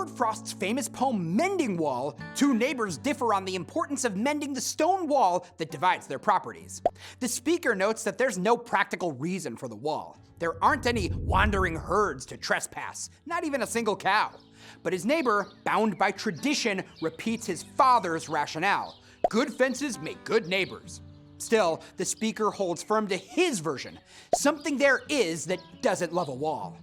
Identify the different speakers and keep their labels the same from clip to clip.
Speaker 1: Robert Frost's famous poem Mending Wall, two neighbors differ on the importance of mending the stone wall that divides their properties. The speaker notes that there's no practical reason for the wall. There aren't any wandering herds to trespass, not even a single cow. But his neighbor, bound by tradition, repeats his father's rationale. Good fences make good neighbors. Still, the speaker holds firm to his version. Something there is that doesn't love a wall.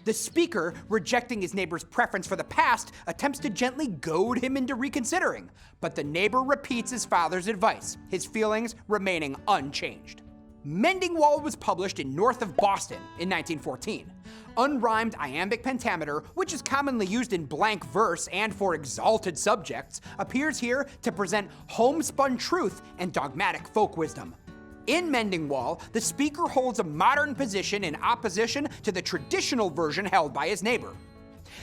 Speaker 1: The speaker, rejecting his neighbor's preference for the past, attempts to gently goad him into reconsidering. But the neighbor repeats his father's advice, his feelings remaining unchanged. Mending Wall was published in north of Boston in 1914. Unrhymed iambic pentameter, which is commonly used in blank verse and for exalted subjects, appears here to present homespun truth and dogmatic folk wisdom. In Mending Wall, the speaker holds a modern position in opposition to the traditional version held by his neighbor.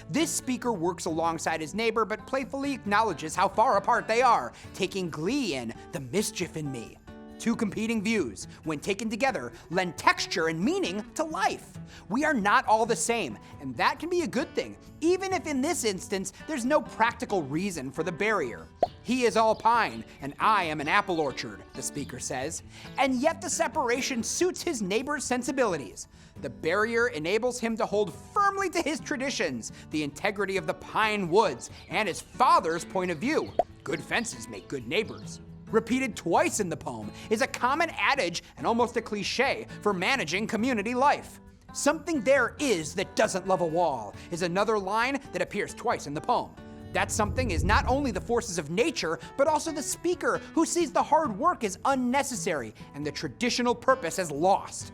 Speaker 1: This speaker works alongside his neighbor but playfully acknowledges how far apart they are, taking glee in the mischief in me. Two competing views, when taken together, lend texture and meaning to life. We are not all the same, and that can be a good thing, even if in this instance there's no practical reason for the barrier. He is all pine, and I am an apple orchard, the speaker says, and yet the separation suits his neighbor's sensibilities. The barrier enables him to hold firmly to his traditions, the integrity of the pine woods, and his father's point of view. Good fences make good neighbors. Repeated twice in the poem is a common adage and almost a cliche for managing community life. Something there is that doesn't love a wall is another line that appears twice in the poem. That something is not only the forces of nature, but also the speaker who sees the hard work as unnecessary and the traditional purpose as lost.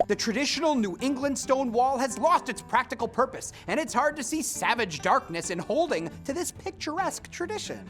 Speaker 1: The traditional New England stone wall has lost its practical purpose, and it's hard to see savage darkness in holding to this picturesque tradition.